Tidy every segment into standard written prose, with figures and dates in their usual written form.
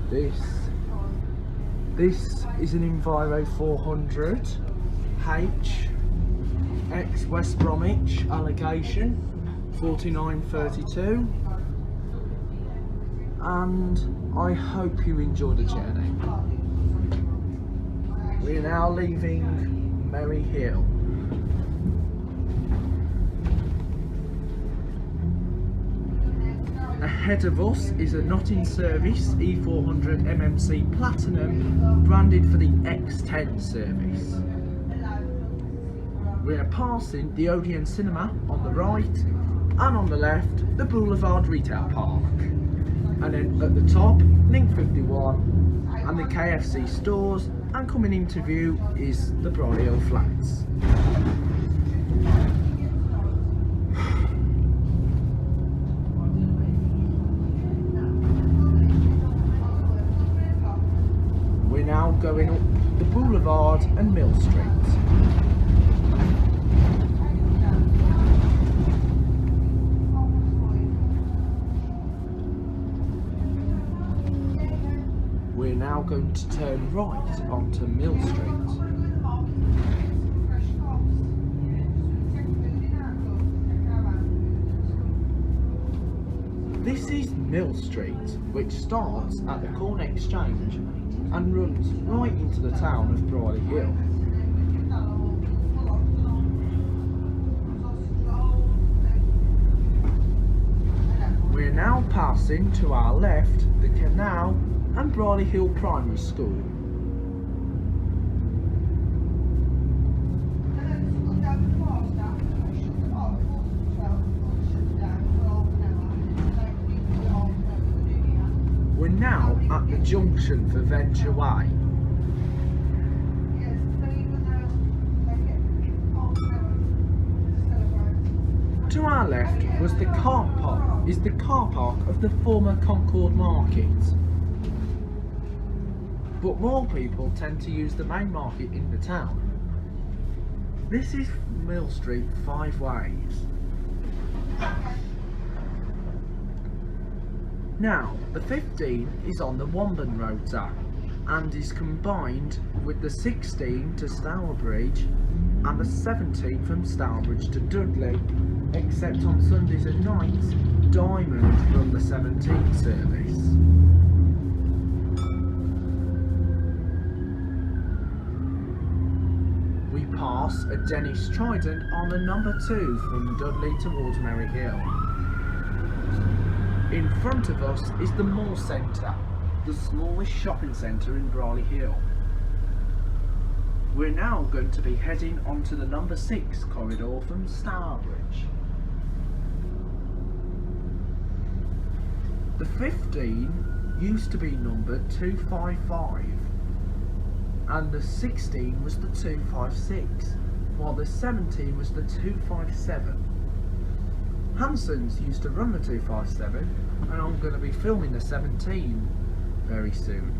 This is an Enviro 400 H ex West Bromwich allocation 4932, and I hope you enjoy the journey. We're now leaving Merry Hill. Ahead of us is a not in service E400 MMC Platinum branded for the X10 service. We are passing the Odeon Cinema on the right, and on the left the Boulevard Retail Park, and then at the top Link 51 and the KFC stores, and coming into view is the Bromley Hill flats. We're now going up the Boulevard and Mill Street. We're now going to turn right onto Mill Street. This is Mill Street, which starts at the Corn Exchange and runs right into the town of Bromley Hill. We're now passing to our left the canal and Bromley Hill Primary School. We're now at the junction for Venture Way. To our left was the car park of the former Concord Market. But more people tend to use the main market in the town. This is Mill Street 5 ways. Now, the 15 is on the Womben Rota and is combined with the 16 to Stourbridge and the 17 from Stourbridge to Dudley, except on Sundays at night, Diamond run the 17 service. We pass a Dennis Trident on the number 2 from Dudley towards Merry Hill. In front of us is the Mall Centre, the smallest shopping centre in Bromley Hill. We're now going to be heading onto the number 6 corridor from Stourbridge. The 15 used to be numbered 255 and the 16 was the 256, while the 17 was the 257. Hanson's used to run the 257, and I'm going to be filming the 17 very soon.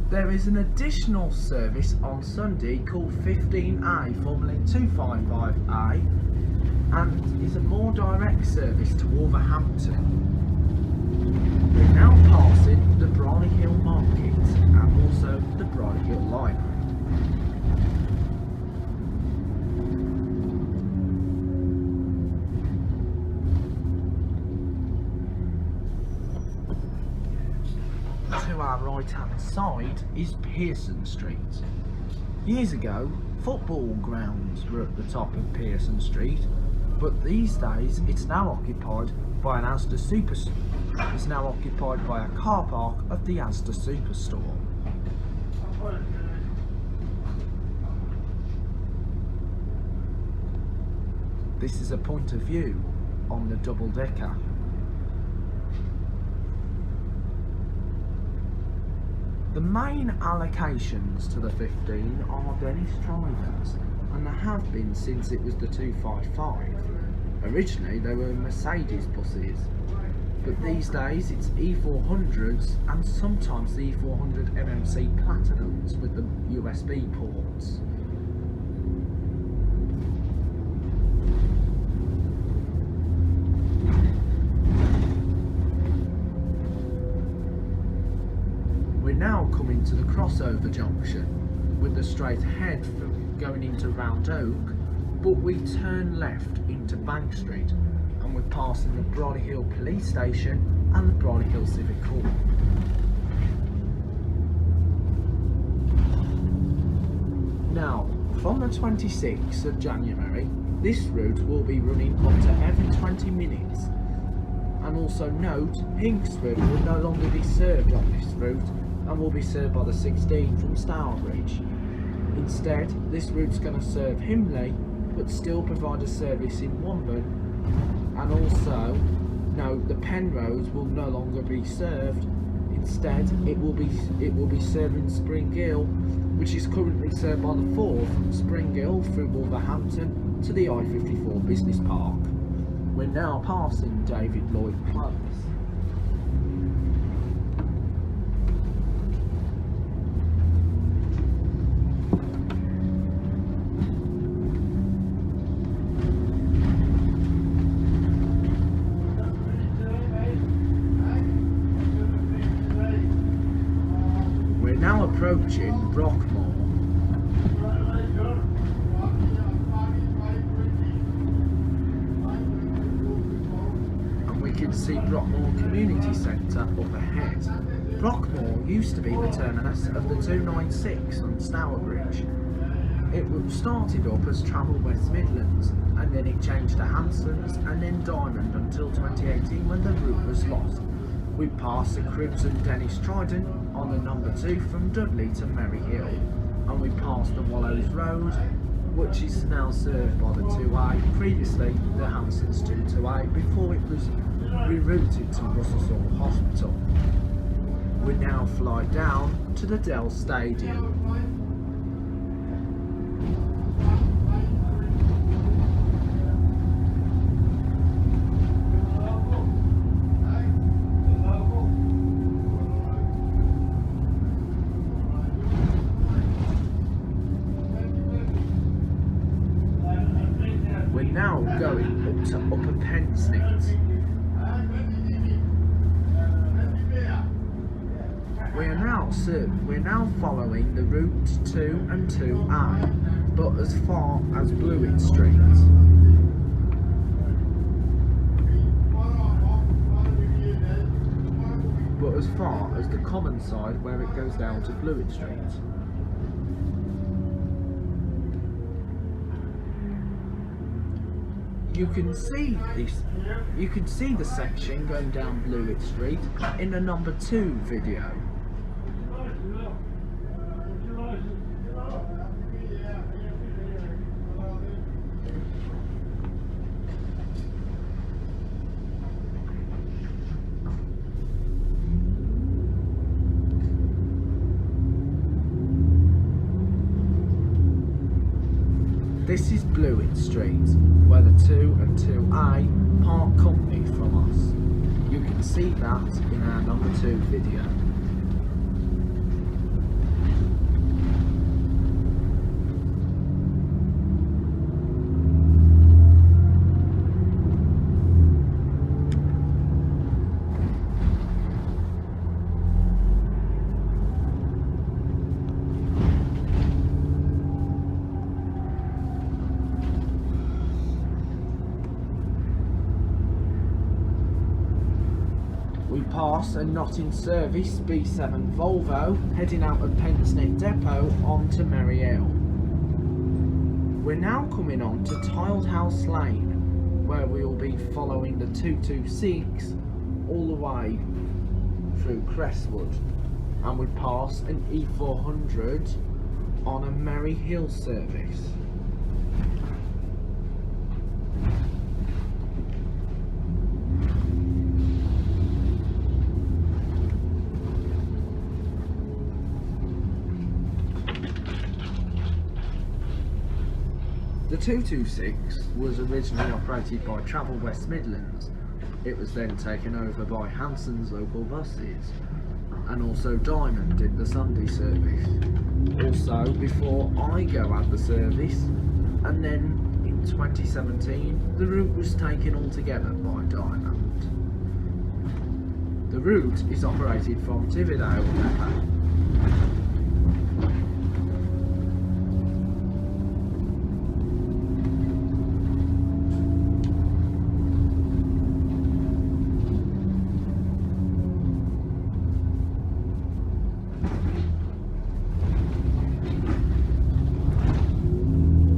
There is an additional service on Sunday called 15A, formerly 255A, and is a more direct service to Wolverhampton. We're now passing the Bromley Hill Market and also the Bromley Hill Library. To our right hand side is Pearson Street. Years ago, football grounds were at the top of Pearson Street, but these days it's now occupied by an Asda Superstore. It's now occupied by a car park of the Asda Superstore. This is a point of view on the double decker. The main allocations to the 15 are Dennis Tridents, and there have been since it was the 255. Originally they were Mercedes buses, but these days it's E400s and sometimes the E400 MMC Platinums with the USB ports. coming to the crossover junction with the straight ahead going into Round Oak, but we turn left into Bank Street and we're passing the Bromley Hill Police Station and the Bromley Hill Civic Hall. Now, from the 26th of January, this route will be running up to every 20 minutes. And also note, Hinksford will no longer be served on this route and will be served by the 16 from Stourbridge. Instead, this route's going to serve Henley, but still provide a service in Womben. And also, note the Penrose will no longer be served. Instead, it will be serving Spring Hill, which is currently served by the 4th Spring Hill through Wolverhampton to the I-54 Business Park. We're now passing David Lloyd Close. We're now approaching Brockmore. You can see Brockmore Community Centre up ahead. Brockmore used to be the terminus of the 296 on Stourbridge. It started up as Travel West Midlands, and then it changed to Hanson's and then Diamond until 2018 when the route was lost. We passed the Cribs and Dennis Trident on the number 2 from Dudley to Merry Hill, and we passed the Wallows Road, which is now served by the 2A, previously the Hanson's 228 before it was rerouted to Russell Sort Hospital. We now fly down to the Dell Stadium. We're now going up to Upper Pensnett. We're now following the route 2 and 2A, but as far as Blewett Street. But as far as the common side where it goes down to Blewett Street. You can see the section going down Blewett Street in the number 2 video. This is Blewett Street, where the 2 and 2A part company from us. You can see that in our number 2 video. We pass a not in service B7 Volvo heading out of Pensnett Depot onto Merry Hill. We're now coming on to Tiled House Lane, where we will be following the 226 all the way through Crestwood, and we pass an E400 on a Merry Hill service. The 226 was originally operated by Travel West Midlands. It was then taken over by Hanson's local buses, and also Diamond did the Sunday service. Also, before IGO had the service, and then in 2017 the route was taken altogether by Diamond. The route is operated from Tividale Depot.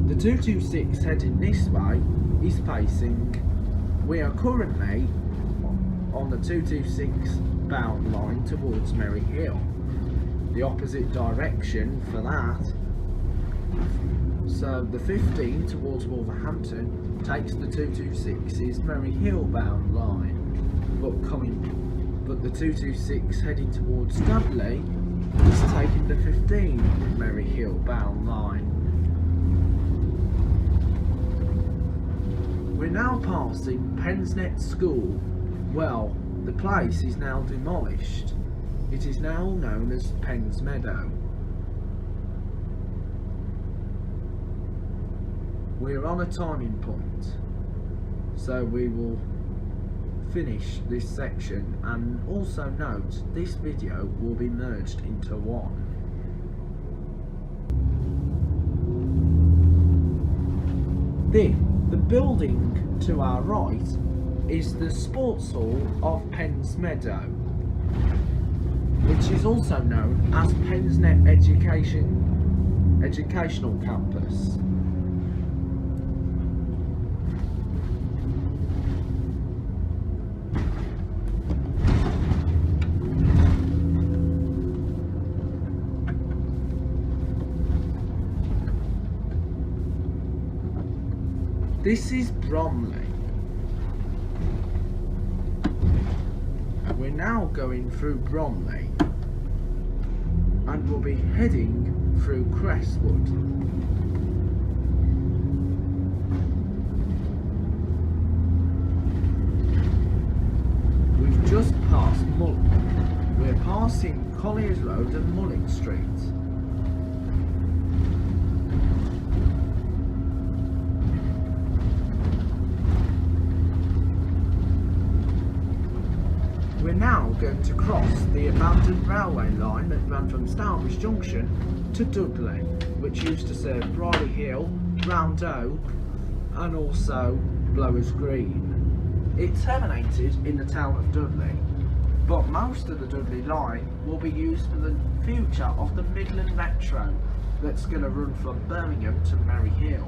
The 226 heading this way is facing. We are currently on the 226 bound line towards Merry Hill. The opposite direction for that. So the 15 towards Wolverhampton takes the 226's Merry Hill bound line. But the 226 heading towards Dudley is taking the 15 Merry Hill bound line. We're now passing Pensnet School. Well, the place is now demolished. It is now known as Pens Meadow. We're on a timing point, so we will finish this section, and also note this video will be merged into one. The building to our right is the Sports Hall of Pens Meadow, which is also known as Pensnet Educational Campus. This is Bromley. We're now going through Bromley and we'll be heading through Crestwood. We've just passed Mullet. We're passing Colliers Road and Mullet Street. We're now going to cross the abandoned railway line that ran from Stourbridge Junction to Dudley, which used to serve Bromley Hill, Round Oak and also Blowers Green. It terminated in the town of Dudley, but most of the Dudley line will be used for the future of the Midland Metro that's going to run from Birmingham to Merry Hill.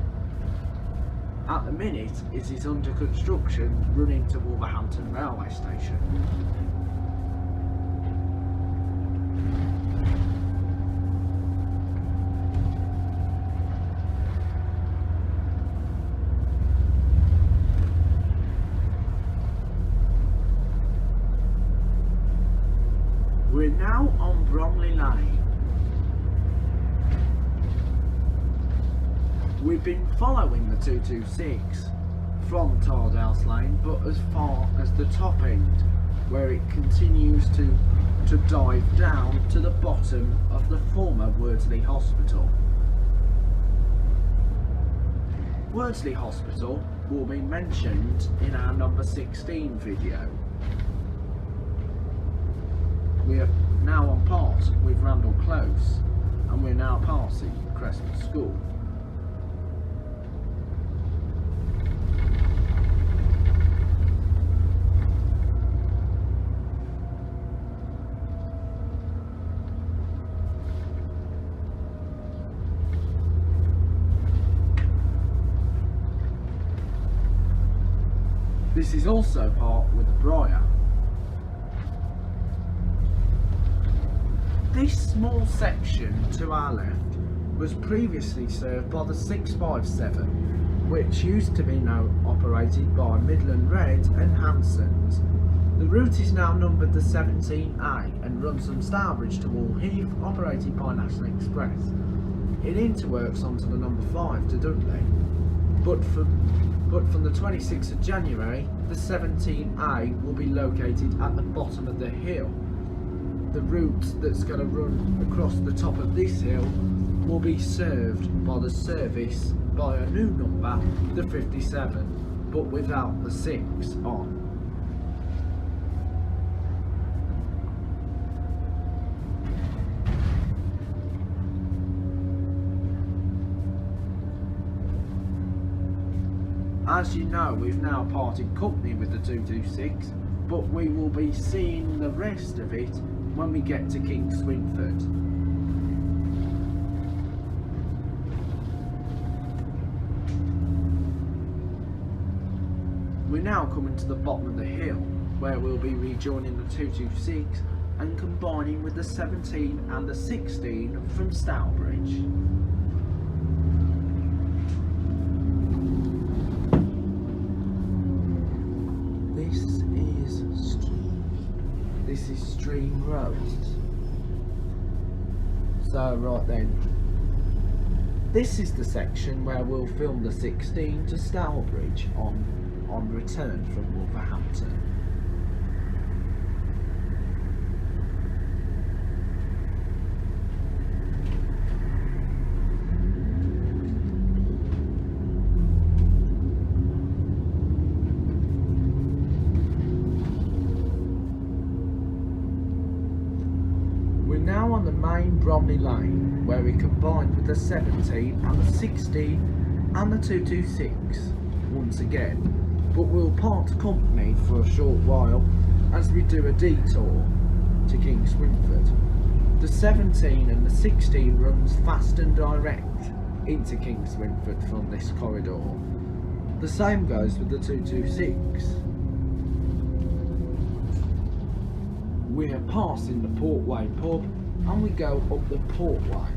At the minute, it is under construction, running to Wolverhampton railway station. We're now on Bromley Lane. We've been following the 226 from Tardhouse Lane, but as far as the top end, where it continues to dive down to the bottom of the former Wordsley Hospital. Wordsley Hospital will be mentioned in our number 16 video. We are now on part with Randall Close, and we're now passing Crestwood School. This is also part with the Briar. This small section to our left was previously served by the 657, which used to be now operated by Midland Red and Hanson's. The route is now numbered the 17A and runs from Stourbridge to Wall Heath, operated by National Express. It interworks onto the number 5 to Dudley, but from the 26th of January, the 17A will be located at the bottom of the hill. The route that's going to run across the top of this hill will be served by the service by a new number, the 57, but without the 6 on. As you know, we've now parted company with the 226, but we will be seeing the rest of it when we get to King Swinford. We're now coming to the bottom of the hill, where we'll be rejoining the 226 and combining with the 17 and the 16 from Stourbridge. This is Stream Road. So right then, this is the section where we'll film the 16 to Stourbridge on return from Wolverhampton. Now on the main Bromley Lane, where we combined with the 17 and the 16 and the 226 once again, but we'll part company for a short while as we do a detour to King Swinford. The 17 and the 16 runs fast and direct into King Swinford from this corridor. The same goes with the 226. We are passing the Portway pub and we go up the Portway.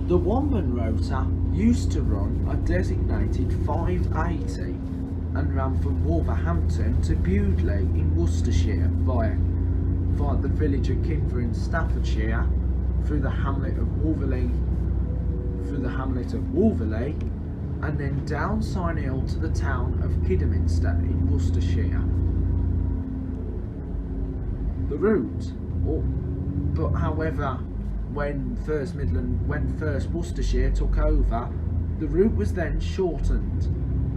The Womban rota used to run a designated 580 and ran from Wolverhampton to Bewdley in Worcestershire via the village of Kinver in Staffordshire, through the hamlet of Wolverley, and then down Sign Hill to the town of Kidderminster in Worcestershire. The route, but however, when first Worcestershire took over, the route was then shortened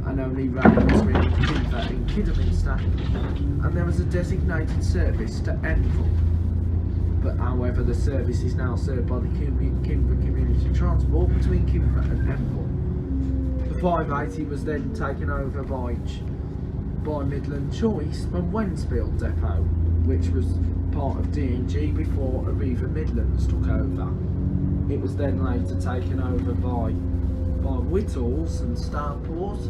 and only ran between Kinver and Kidderminster, and there was a designated service to Enfield. But however, the service is now served by the Kinver Community Transport between Kinver and Enfield. The 580 was then taken over by Midland Choice from Wensfield Depot, which was part of D&G before Arriva Midlands took over. It was then later taken over by Whittles and Starport,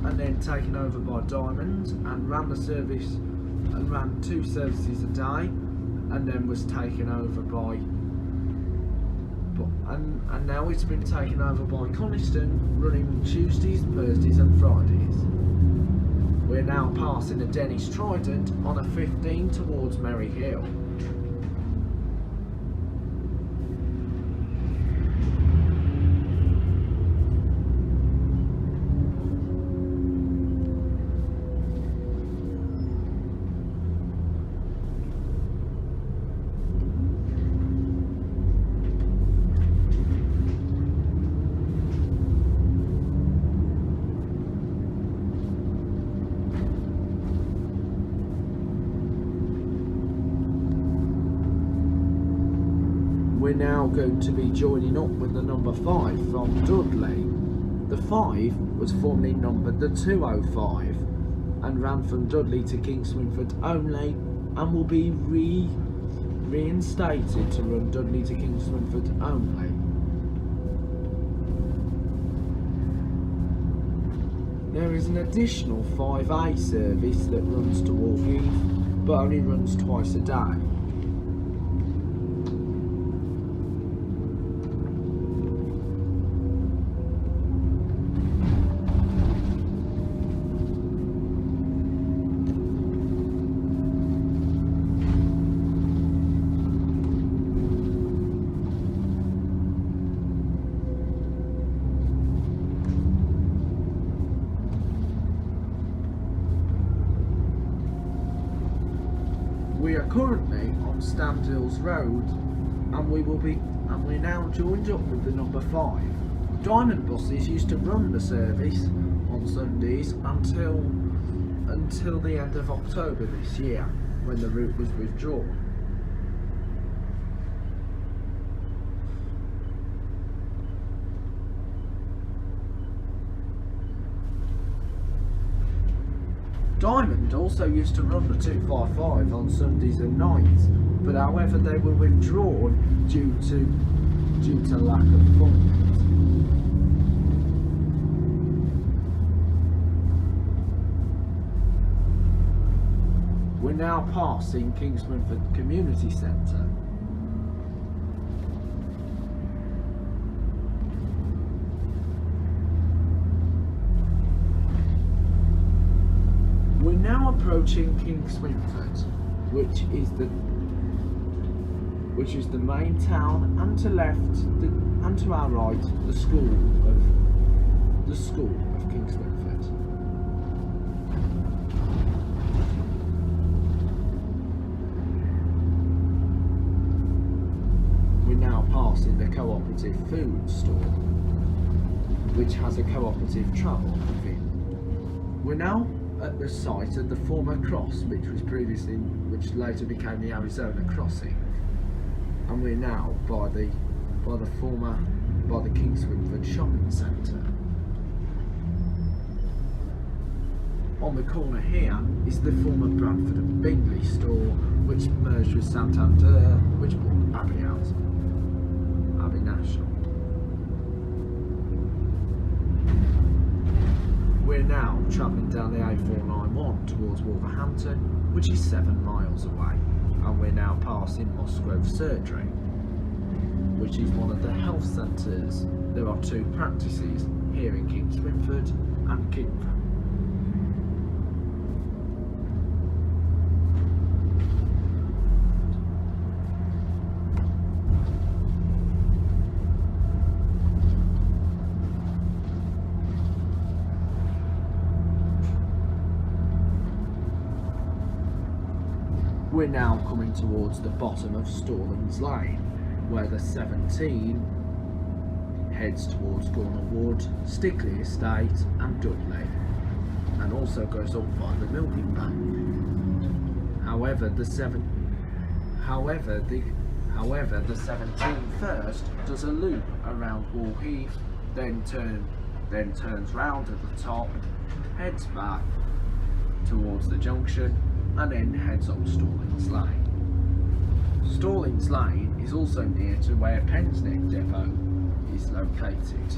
and then taken over by Diamond, and ran two services a day, and then was taken over by and now it's been taken over by Coniston, running Tuesdays, Thursdays and Fridays. We're now passing a Dennis Trident on a 15 towards Merry Hill. We're now going to be joining up with the number 5 from Dudley. The 5 was formerly numbered the 205 and ran from Dudley to King Swinford only, and will be reinstated to run Dudley to King Swinford only. There is an additional 5A service that runs to Walheath, but only runs twice a day. We are currently on Standhills Road, and we're now joined up with the number 5. Diamond buses used to run the service on Sundays until the end of October this year, when the route was withdrawn. Diamond also used to run the 255 on Sundays and nights, but however they were withdrawn due to lack of funds. We're now passing Kingsford Community Centre. We're now approaching Kingsford, which is the main town, and to our right the school of Kingsford. We're now passing the cooperative food store, which has a cooperative travel within. We're now at the site of the former cross, which later became the Arizona crossing, and we're now by the Kingsford shopping centre. On the corner here is the former Bradford and Bingley store, which merged with Santander, which bought Abbey National. We're now travelling down the A491 towards Wolverhampton, which is 7 miles away, and we're now passing Musgrove Surgery, which is one of the health centres. There are 2 practices here in Kingsford and Kingford. We're now coming towards the bottom of Stallings Lane, where the 17 heads towards Gornal Wood, Stickley Estate and Dudley, and also goes up by the Milking Bank. However, the 17 first does a loop around Wall Heath, then turns round at the top, heads back towards the junction, and then heads up Stallings Lane. Stallings Lane is also near to where Pensneck Depot is located,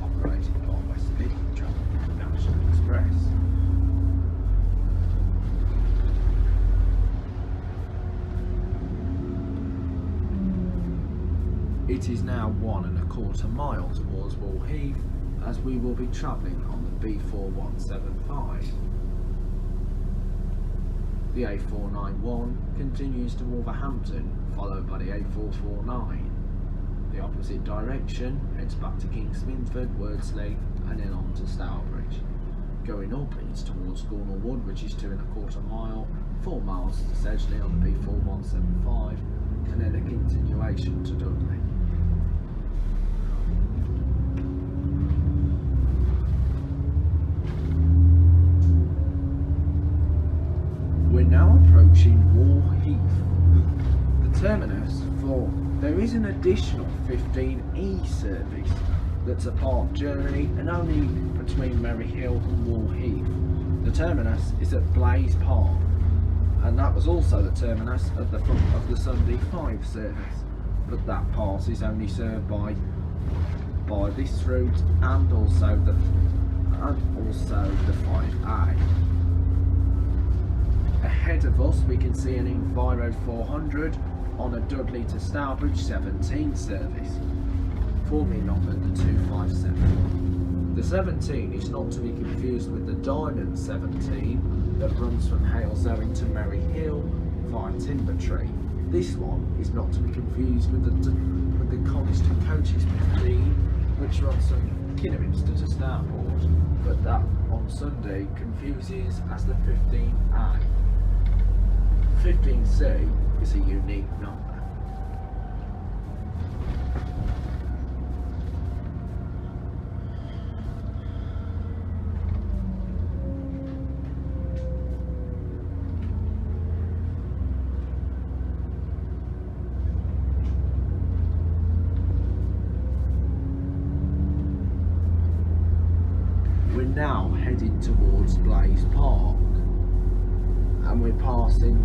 operated by West Midland National Express. It is now 1¼ mile towards Wall Heath, as we will be travelling on the B4175. The A491 continues to Wolverhampton, followed by the A449. The opposite direction heads back to Kingsford, Wordsley, and then on to Stourbridge. Going up is towards Gornal Wood, which is 2¼ mile, 4 miles to Sedgley on the B4175, and then a continuation to Dudley. We're now approaching Wall Heath, the terminus for. There is an additional 15E service that's a part journey and only between Merry Hill and Wall Heath. The terminus is at Blaze Park, and that was also the terminus at the front of the Sunday 5 service, but that part is only served by this route and also the 5A. Ahead of us we can see an Enviro 400 on a Dudley to Stourbridge 17 service, formerly numbered the 257. The 17 is not to be confused with the Diamond 17 that runs from Halesowen to Merry Hill via Timbertree. This one is not to be confused with the Coniston Coaches 15, which runs from Kidderminster to Stourport, but that on Sunday confuses as the 15A. 15C is a unique number. headed towards Blaze Park, and we're passing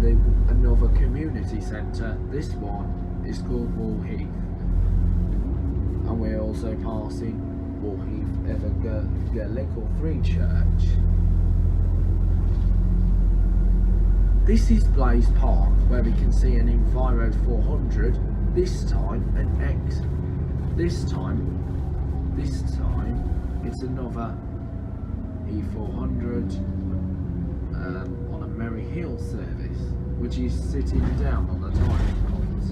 another community centre. This one is called Wall Heath, and we're also passing Wall Heath Evangelical Free Church. This is Blaze Park, where we can see an Enviro 400, this time an X, this time it's another E400 on a Merry Hill service, which is sitting down on the timing point.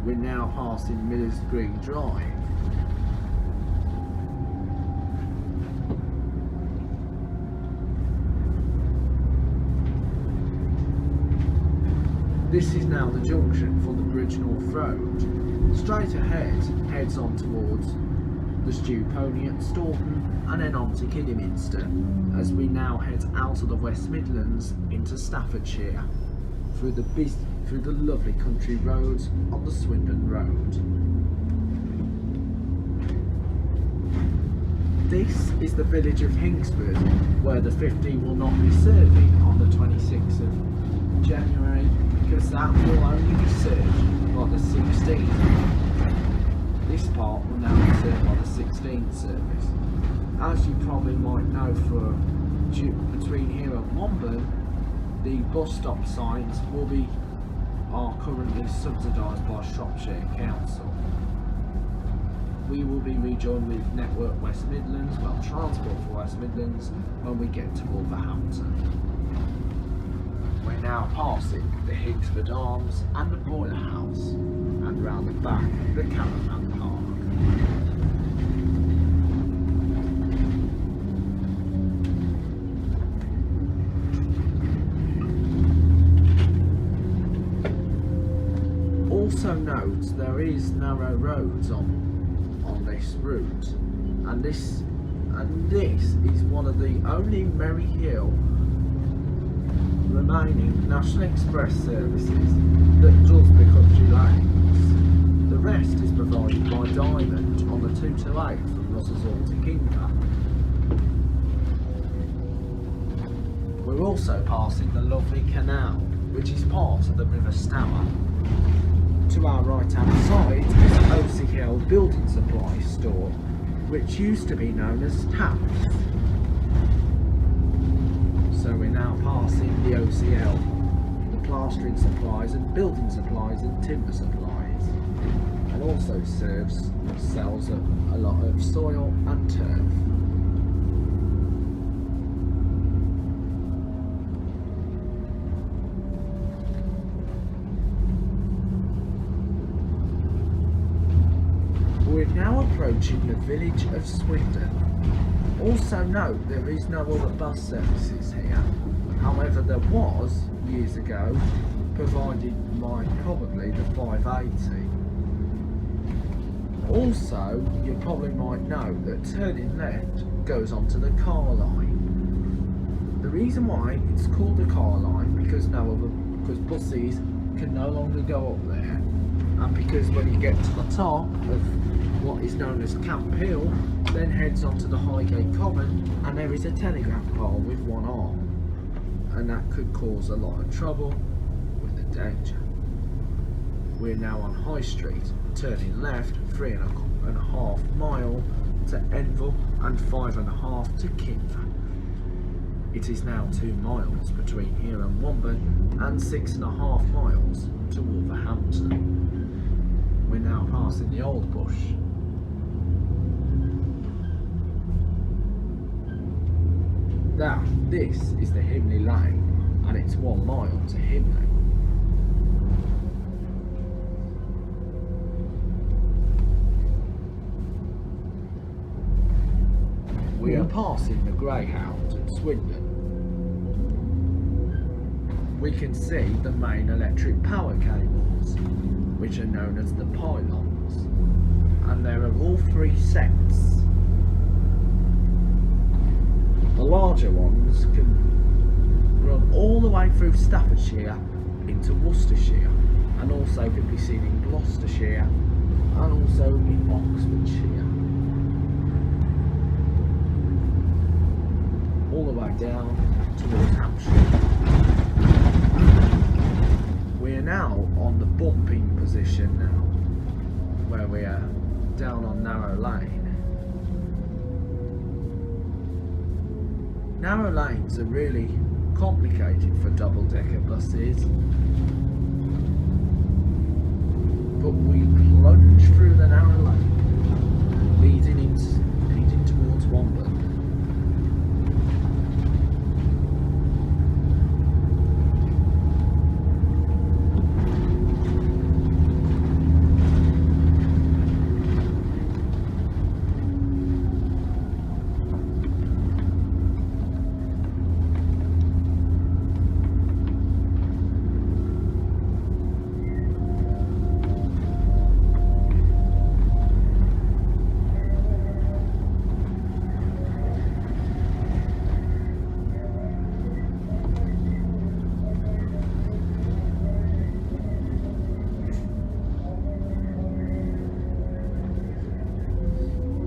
We're now passing Millers Green Drive. This is now the junction for the Bridgenorth Road. Straight ahead heads on towards the Stewponia at Staunton and then on to Kidderminster, as we now head out of the West Midlands into Staffordshire through the lovely country roads on the Swindon Road. This is the village of Hingsford, where the 50 will not be serving on the 26th of January, because that will only be served by the 16th. This part will now be served by the 16th service. As you probably might know, between here and Womburn, the bus stop signs are currently subsidised by Shropshire Council. We will be rejoined with Network West Midlands, Transport for West Midlands, when we get to Wolverhampton. We're now passing the Higsford Arms and the Boiler House, and round the back the Caravan Park. Also note there is narrow roads on this route, and this is one of the only Merry Hill remaining National Express services that does the country lanes. The rest is provided by Diamond on the 228 from Russell's Hall to Kingford. We're also passing the lovely canal, which is part of the River Stour. To our right hand side is OCL Building Supply Store, which used to be known as Taps. So we're now passing the OCL, the plastering supplies and building supplies and timber supplies, and also sells a lot of soil and turf. We're now approaching the village of Swindon. Also note there is no other bus services here. However, there was, years ago, provided by probably the 580. Also, you probably might know that turning left goes onto the car line. The reason why it's called the car line because buses can no longer go up there, and because when you get to the top of what is known as Camp Hill, then heads onto the Highgate Common, and there is a telegraph pole with one arm, and that could cause a lot of trouble with the danger. We're now on High Street, turning left 3.5 miles to Enville and 5.5 to Kinford. It is now 2 miles between here and Womburn and 6.5 miles to Wolverhampton. We're now passing the Old Bush. Now, this is the Henley Lane, and it's 1 mile to Henley. We are passing the Greyhound at Swindon. We can see the main electric power cables, which are known as the pylons, and there are all 3 sets. The larger ones can run all the way through Staffordshire into Worcestershire, and also can be seen in Gloucestershire, and also in Oxfordshire. All the way down towards Hampshire. We're now on the bumping position now, where we are down on Narrow Lane. Narrow lanes are really complicated for double-decker buses, but we plunge through the narrow lane, leading towards Wombat.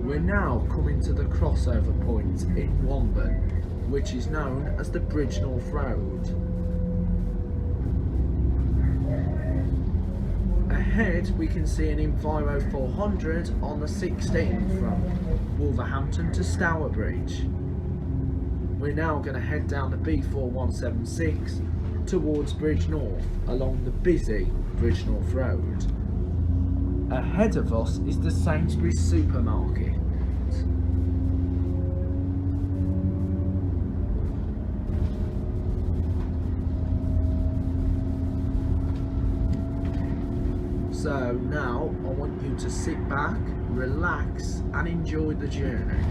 We're now coming to the crossover point in Wombat, which is known as the Bridgenorth Road. Ahead we can see an Enviro 400 on the 16th from Wolverhampton to Stourbridge. We're now going to head down the B4176 towards Bridgenorth along the busy Bridgenorth Road. Ahead of us is the Sainsbury's supermarket. So now I want you to sit back, relax and enjoy the journey.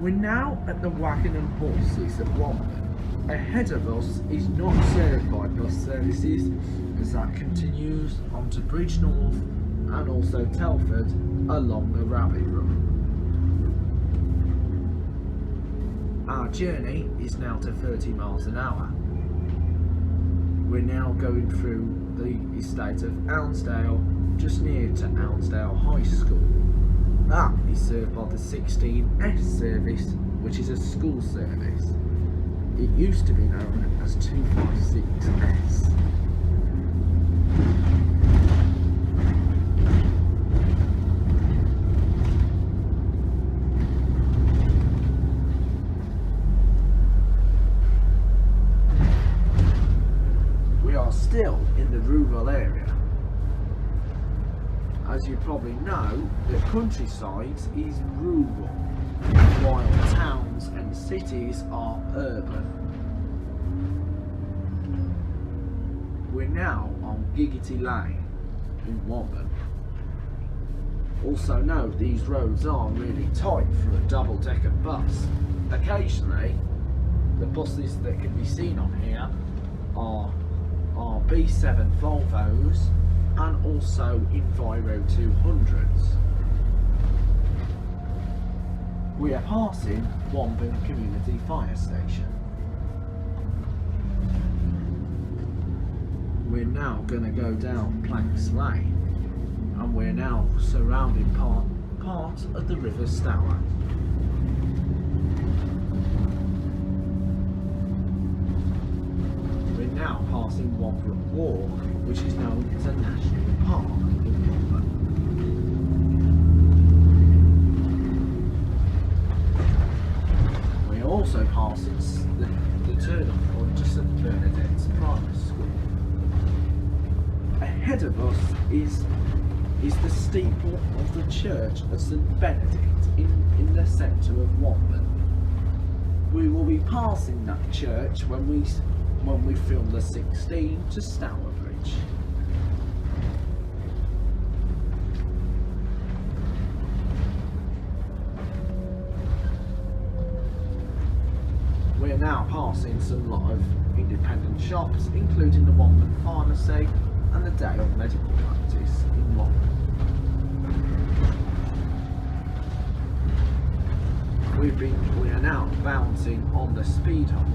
We're now at the Wagon and Horses at Wombat. Ahead of us is not served by bus services, as that continues onto Bridgenorth and also Telford along the Rabbit Run. Our journey is now to 30 miles an hour. We're now going through the estate of Ounsdale, just near to Ounsdale High School. That is served by the 16S service, which is a school service. It used to be known as 256S. We are still in the rural area. As you probably know, the countryside is rural, while towns and cities are urban. We're now on Giggity Lane in Wombat. Also note these roads are really tight for a double-decker bus. Occasionally, the buses that can be seen on here are B7 Volvos and also Enviro 200s. We are passing Wombat Community Fire Station. We're now going to go down Planks Lane, and we're now surrounding part of the River Stour. We're now passing Watford Walk, which is known as a national park in Wombat. We're also passing the turn-off point to St Bernadette's Primary School. Ahead of us is the steeple of the church of St Benedict in the centre of Wombat. We will be passing that church when we when we filmed the 16 to Stourbridge. We're now passing some lot of independent shops, including the Watford Pharmacy and the Day of Medical Practice in Watford. We are now bouncing on the speed hump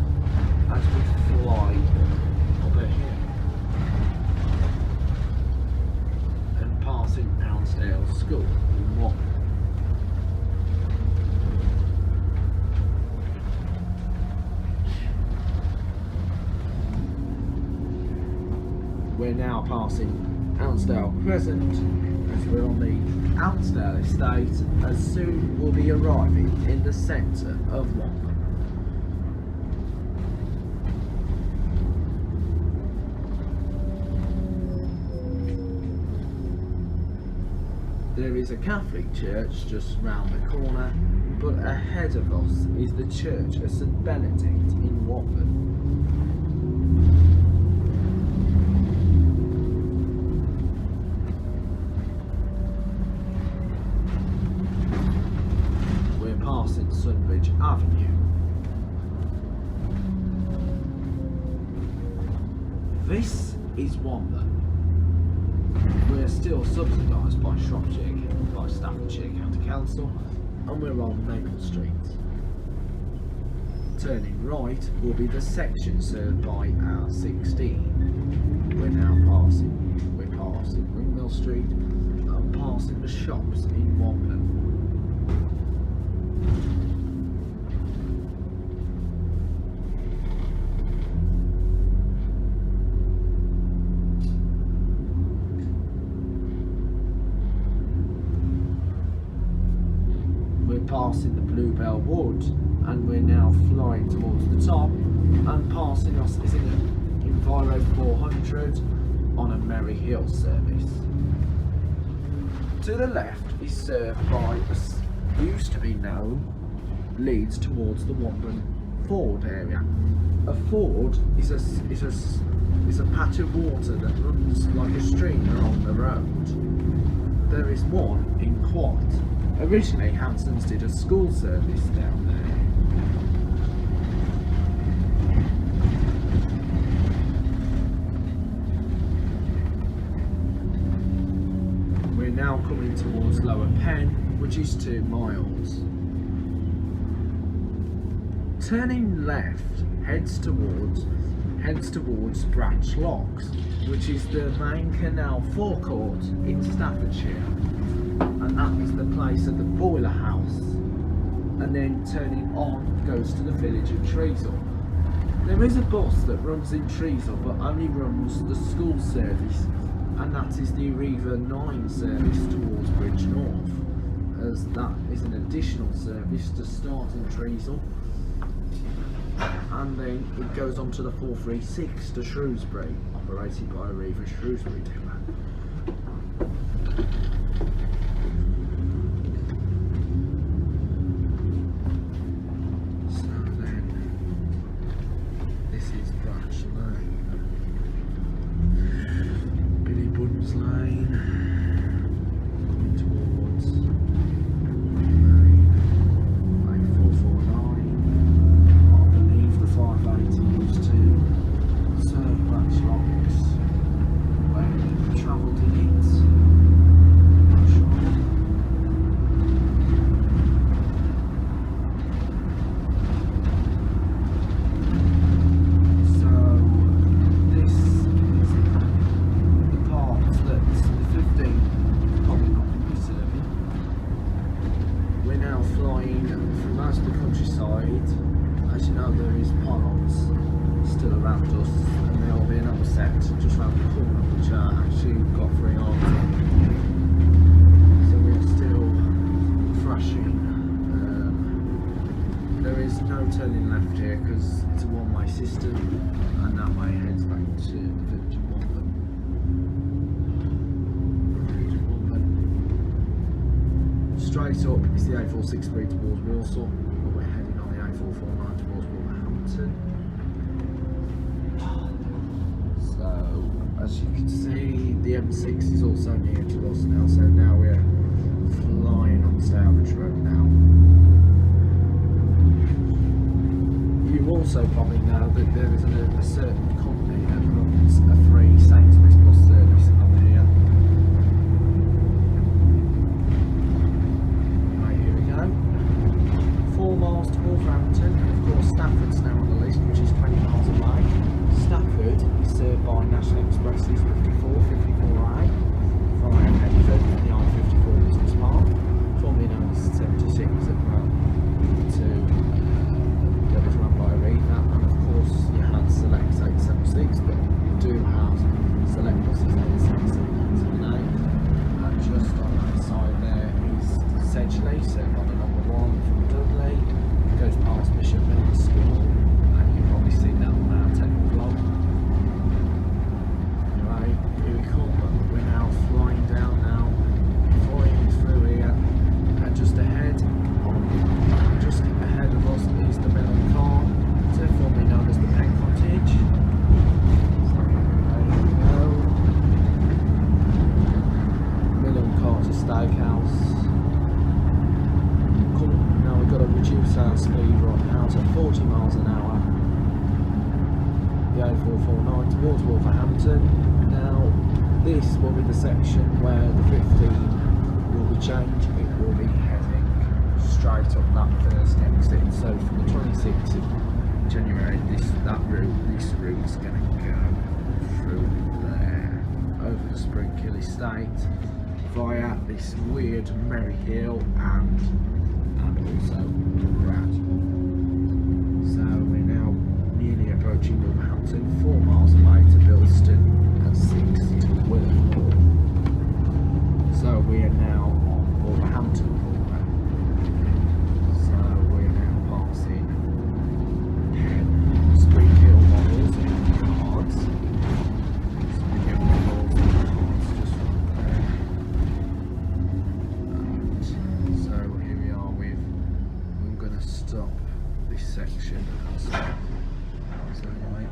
as we fly up a hill and passing Hounsdale School in Watford. We're now passing Hounsdale Crescent as we're on the Hounsdale estate, as soon we'll be arriving in the centre of Watford. There is a Catholic church just round the corner, but ahead of us is the Church of St Benedict in Watford. Passing Sunbridge Avenue. This is Watford. We're still subsidised by Staffordshire County Council, and we're on Maple Street. Turning right will be the section served by our 16. We're passing Windmill Street and passing the shops in Watford. Passing the Bluebell Wood, and we're now flying towards the top, and passing us is in Enviro 400 on a Merry Hill service. To the left is served by used to be known leads towards the Watford Ford area. A ford is a patch of water that runs like a stream along the road. There is one in Quad. Originally, Hanson's did a school service down there. We're now coming towards Lower Penn, which is 2 miles. Turning left heads towards Branch Locks, which is the main canal forecourt in Staffordshire. And that is the place of the boiler house, and then turning on goes to the village of Treasel. There is a bus that runs in Treasel but only runs the school service, and that is the Arriva 9 service towards Bridge North, as that is an additional service to start in Treasel, and then it goes on to the 436 to Shrewsbury, operated by Arriva Shrewsbury Depot. Just round the corner, which actually got free answer. So we're still thrashing. There is no turning left here because it's a one-way system, and that way heads back to the village of Watford. Straight up is the A463 towards Walsall, but we're heading on the A449 towards Wolverhampton. So, as you can see, the M6 is also near to us now, so now we're flying on Stourbridge Road now. You also probably know that there is a certain company that runs a free Sainsbury's bus service on here. Right, here we go. 4 miles to Wolverhampton, and of course Stafford's now on the list, which is 20 miles away. Stafford is served by National Expresses 54, 54A via Bedford and the I-54 Business Park, formerly known as 76 at Bromley that was run by Aretha, and of course you had Select 876, but you do have Select buses 877 and 878, and just on that side there is Sedgley, served by the number 1 from Dudley. It goes past Bishop Middle School, and you've probably seen that on our technical vlog. Anyway, here we come, we're now flying down now, flying through here, and just ahead of us is the Middle Car, formerly known as the Pen Cottage. So there we go. Middle Carter Steakhouse. Cool. Now we've got to reduce our speed right now to 40 miles an hour. The A449 towards Wolverhampton. Now this will be the section where the 15 will be changed. It will be heading straight up that first exit. So from the 26th of January, this route is going to go through there, over the Springhill Estate, via this weird Merry Hill and also Brad. So we're now nearly approaching Wolverhampton, 4 miles away to Bilston, and 6 to Willenhall. So we are now on Wolverhampton. So we're now passing Springhill models in cards. Springhill models in cards just right there. And so here we are with, I'm going to stop this section. So anyway.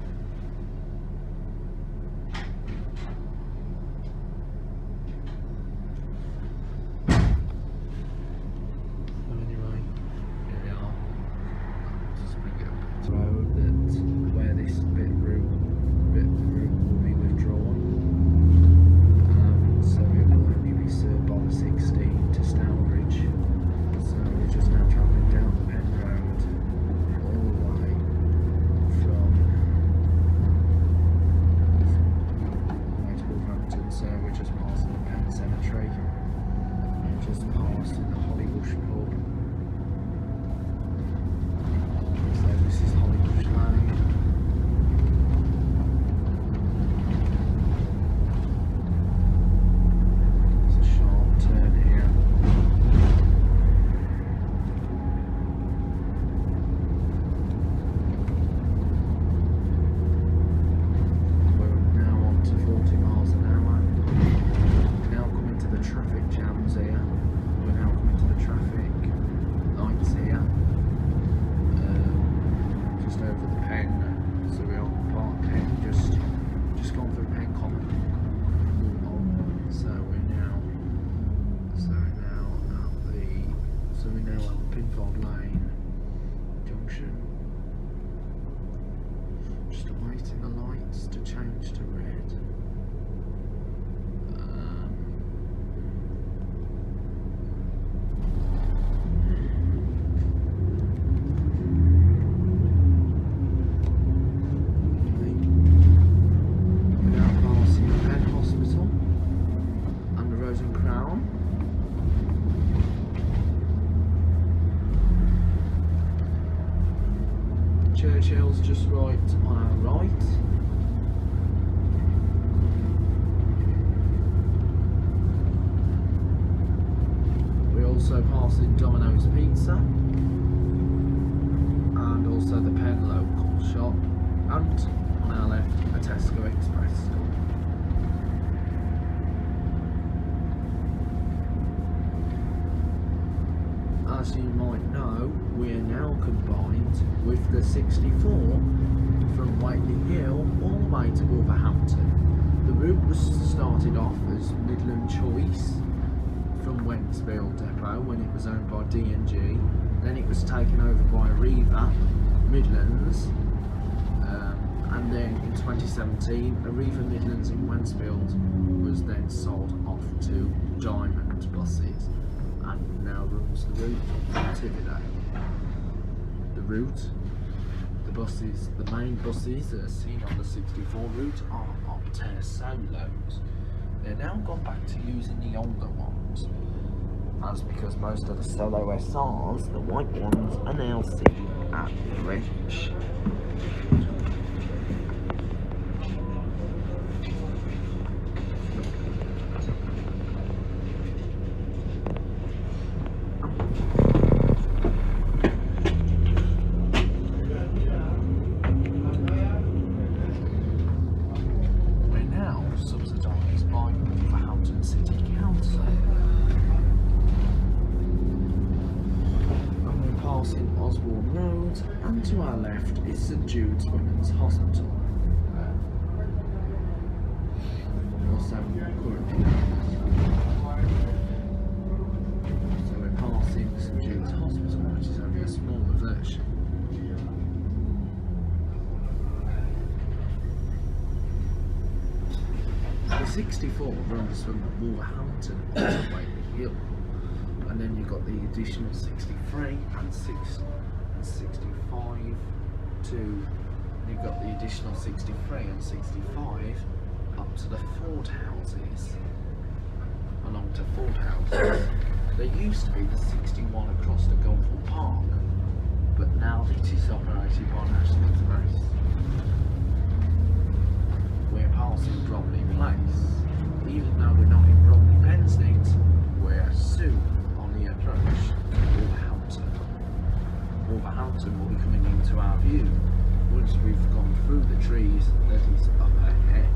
Lane junction. Just awaiting the lights to change to red. We're now passing the Penn Hospital and the Rose and Crown. Churchill's just right on our right. We're also passing Domino's Pizza and also the Penn local shop, and on our left a Tesco Express store. as you might know, we are now combined with the 64 from Whately Hill all the way to Wolverhampton. The route was started off as Midland Choice from Wentzville Depot when it was owned by D&G. Then it was taken over by Arriva Midlands, and then in 2017 Arriva Midlands in Wentzville was then sold off to Diamond Buses and now runs the route from Tividale. The main buses that are seen on the 64 route are Optare Solos. They're now gone back to using the older ones, as because most of the Solo SRs, the white ones, are now seen at Greenwich. And to our left is St Jude's Women's Hospital. Also currently so we're passing St Jude's Hospital, which is only a smaller version. The 64 runs from Wolverhampton to Whately Hill, and then you've got the additional 63 and 65 to, you've got the additional 63 and 65 up to the Ford houses, along to Ford houses. There used to be the 61 across the Golfwall Park, but now it is operated by National Express. We're passing Bromley Place. Even though we're not in Bromley Pensnett, we're soon on the approach to Wolverhampton. Wolverhampton will be coming into our view once we've gone through the trees that is up ahead.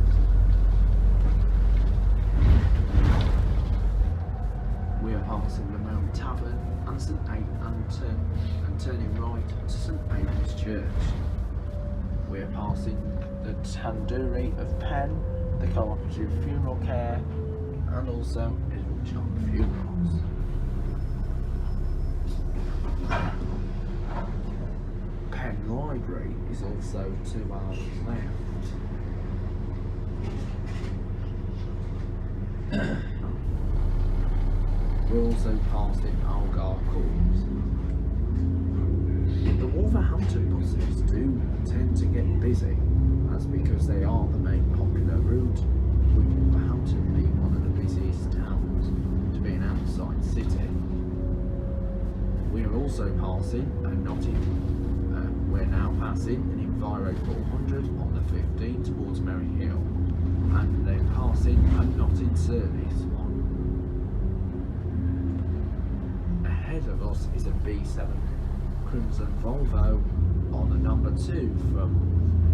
We are passing the Mount Tavern and turning right to St Aidan's Church. We are passing the Tandoori of Penn, the Cooperative Funeral Care, and also Edward John Funerals. Library is also to our left. We're also passing Algar Court. The Wolverhampton buses do tend to get busy, as because they are the main popular route, with Wolverhampton being one of the busiest towns to be an outside city. We are also passing we're now passing an Enviro 400 on the 15 towards Merry Hill, and then passing a not in service one. Ahead of us is a B7 Crimson Volvo on the number 2 from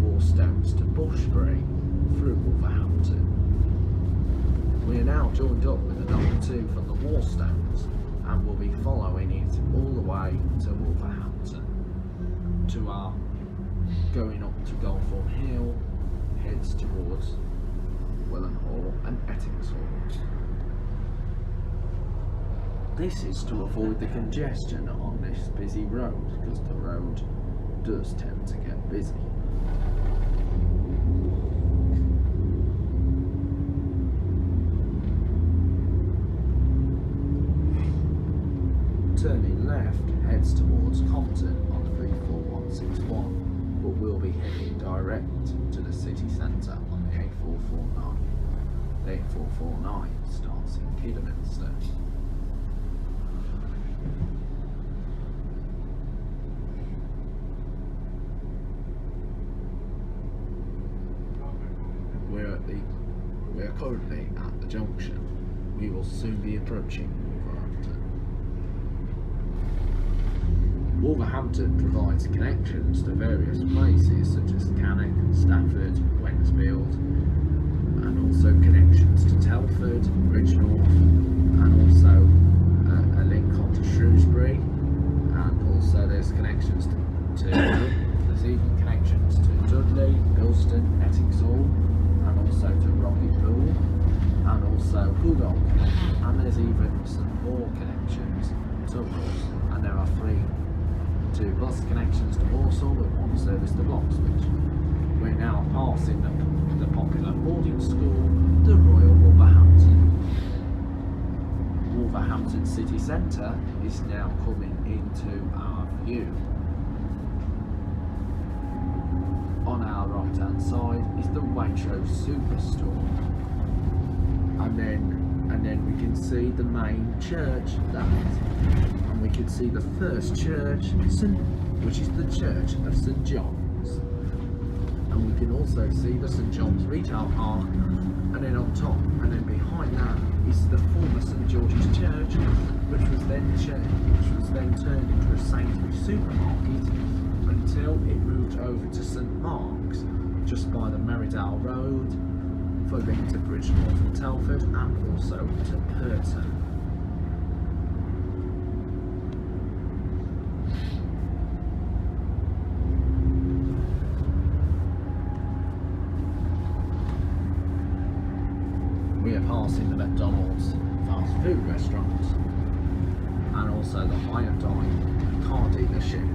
Warstones to Bushbury through Wolverhampton. We are now joined up with the number 2 from the Warstones and will be following it all the way to Wolverhampton. To our going up to Golfwall Hill, heads towards Wellenhall and Ettingshall. This is to avoid the congestion on this busy road, because the road does tend to get busy. Turning left heads towards Compton on 34161, but we'll be heading direct to the city centre on the A449. The A449 starts in Kidderminster. We're currently at the junction. We will soon be approaching Wolverhampton. Wolverhampton provides connections to various places such as Cannock, Stafford, Wentzville, and also connections to Telford, Bridgnorth, and also a link on to Shrewsbury, there's even some more connections to us, and there are two bus connections to Walsall and one service to Bloxwich. We're now passing the popular boarding school, the Royal Wolverhampton. Wolverhampton city centre is now coming into our view. On our right hand side is the Waitrose superstore, and then we can see the main church and we can see the first church, which is the Church of St John's, and we can also see the St John's Retail Park, and then on top and then behind that is the former St George's Church, which was then turned into a Sainsbury's supermarket until it moved over to St Mark's, just by the Merridale Road, following to Bridgenorth and Telford, and also to Pearson. We are passing the McDonald's fast food restaurant, and also the Hyundai car dealership,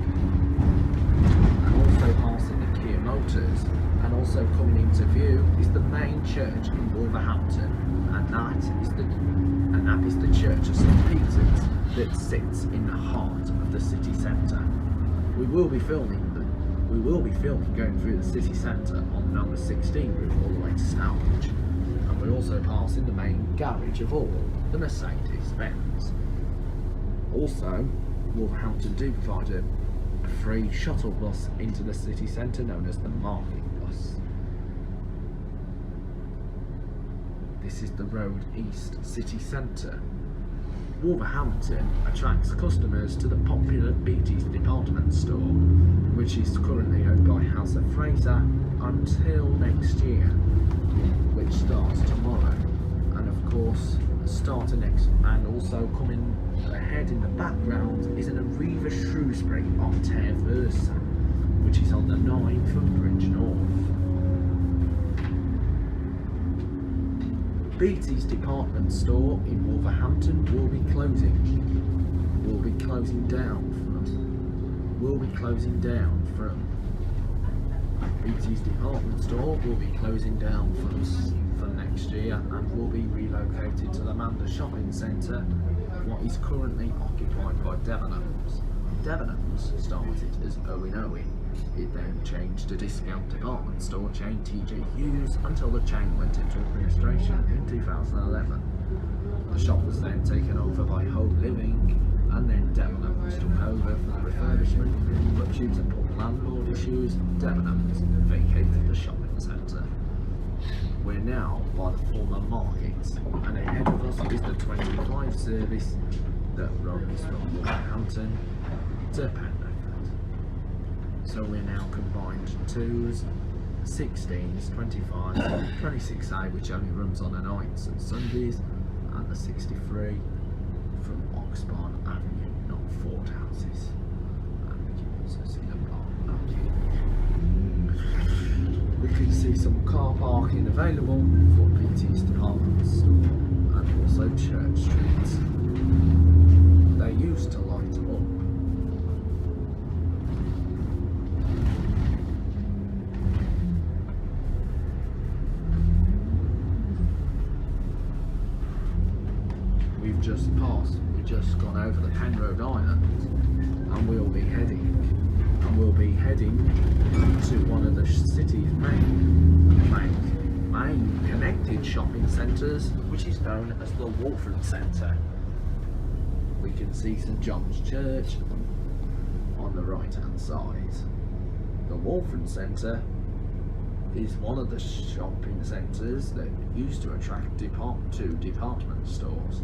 and also passing the Kia Motors, and also coming into view is the main church in Wolverhampton, and that is the Church of St Peter's that sits in the heart of the city centre. We will be filming going through the city centre on number 16 route all the way to Stourbridge, and we're also passing the main garage of all, the Mercedes-Benz. Also, Wolverhampton do provide a free shuttle bus into the city centre known as the Market Bus. This is the Road East city centre. Wolverhampton attracts customers to the popular Beattie's department store, which is currently owned by House of Fraser until next year, which starts tomorrow. And of course, and also coming ahead in the background is an Arriva Shrewsbury Octave Versa, which is on the 9 from Bridgenorth. Beattie's department store in Wolverhampton will be closing Beattie's department store will be closing down for next year, and will be relocated to the Manda shopping centre, what is currently occupied by Debenhams. Debenhams started as Owen Owen. It then changed to discount department store chain TJ Hughes until the chain went into administration in 2011. The shop was then taken over by Home Living, and then Debenhams took over for the refurbishment, but due to poor landlord issues, Debenhams vacated the shopping centre. We're now by the former market, and ahead of us is the 25 service that runs from Wolverhampton to Penrith. So we're now combined 2s, 16s, 25s, 26A, which only runs on the nights and Sundays, and the 63 from Oxbourne Avenue, not Ford Houses. And we can also see the block here. We can see some car parking available for Beattie's department store, and also Church Street. They used to light up. We've just gone over the Penrose Island, and we'll be heading to one of the city's main connected shopping centres, which is known as the Watford Center. We can see St John's Church on the right hand side. The Wolverhampton Centre is one of the shopping centres that used to attract department stores.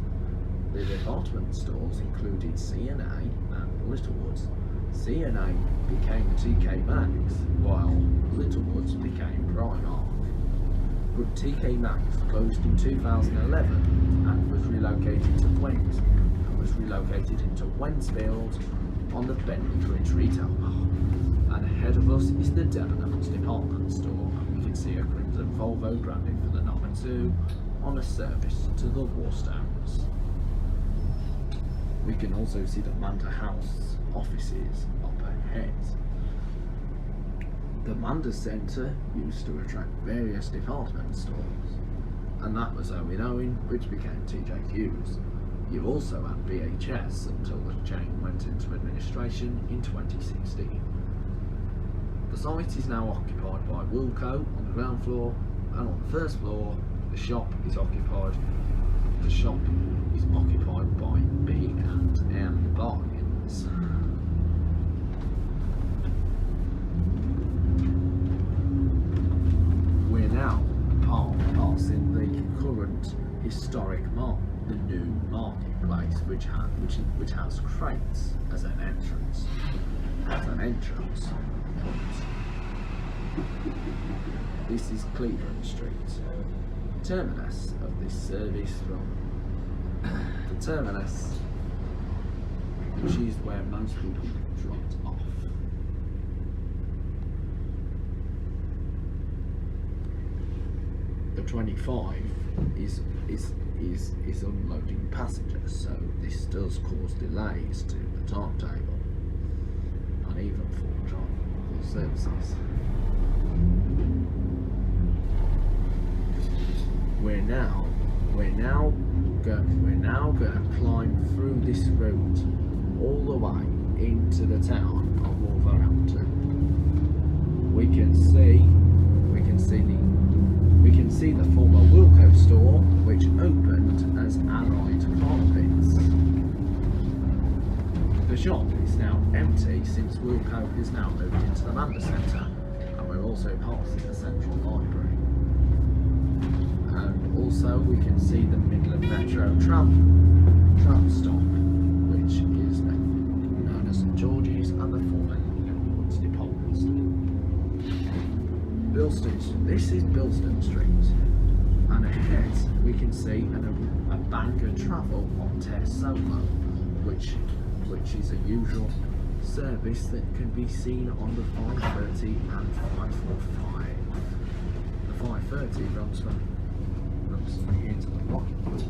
The department stores included C&A and Littlewoods. C&A became TK Maxx, while Littlewoods became Primark. But TK Maxx closed in 2011 and was relocated into Wensfield on the Bentley Bridge Retail Park. And ahead of us is the Debenhams department store, and we can see a crimson Volvo branded for the number 2 on a service to the Warstones. We can also see the Manor House offices up ahead. The Manor Center used to attract various department stores, and that was Owen Owen, which became TJ Hughes. You also had BHS until the chain went into administration in 2016. The site is now occupied by Wilco on the ground floor, and on the first floor, the shop is occupied. The shop is occupied by B&M Bargains. We're now passing the current historic the new marketplace, which has crates as an entrance. This is Cleveland Street, terminus of this service from the terminus, which is where most people dropped off. The 25 is unloading passengers, so this does cause delays to the timetable, and even for services. We're now going to climb through this route all the way into the town of Wolverhampton. We can see the former Wilco store, which opened as Allied Carpets. The shop is now empty since Wilco has now moved into the Manor Center, and we're also passing the Central Library. And also we can see the Midland Metro tram stop, which is known as St George's, and the former Woods department store. This is Bilston Street, and ahead we can see a Bangor Travel on Tess Solo, which is a usual service that can be seen on the 5:30 and 5:45. The 5:30 runs from here to the Rocket Pool,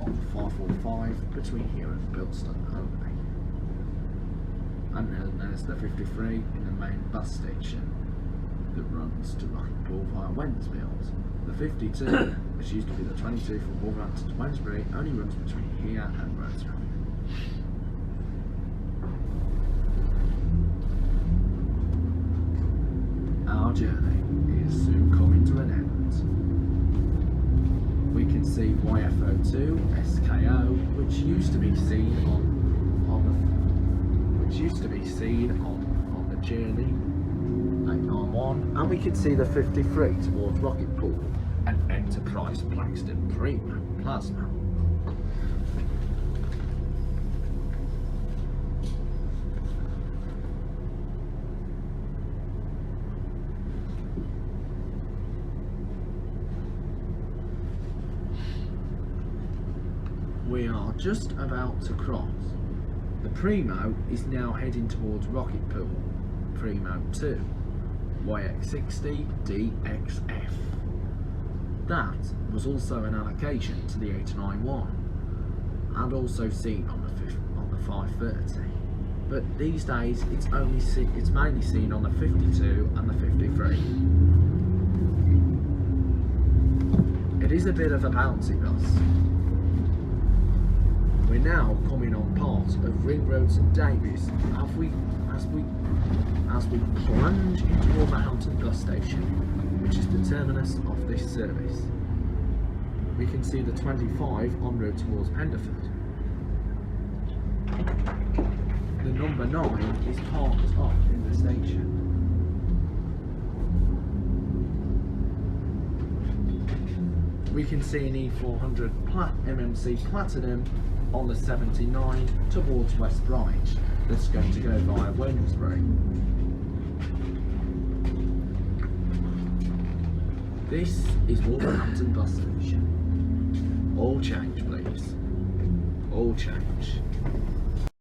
on the 5:45 between here and Bilston only. And then there's the 53 in the main bus station that runs to Rocket Pool via Wensbills. The 52, which used to be the 22 from Wolverhampton to Wednesbury, only runs between here and Rosehill. Our journey is soon coming to an end. We can see YFO2, SKO, which used to be seen on the journey 891, and we can see the 53 towards Rocket Pool and Enterprise Plaxton Premium Plasma. We are just about to cross. The Primo is now heading towards Rocket Pool, Primo 2, YX60 DXF. That was also an allocation to the 891, and also seen on the 5:30. But these days it's mainly seen on the 52 and the 53. It is a bit of a bouncy bus. We're now coming on part of Ring Road St Davies as we plunge into Wolverhampton bus station, which is the terminus of this service. We can see the 25 en route towards Penderford. The number 9 is parked up in the station. We can see an E400 MMC Platinum on the 79 towards West Bromwich that's going to go via Wednesbury. This is Wolverhampton bus station. All change please. All change.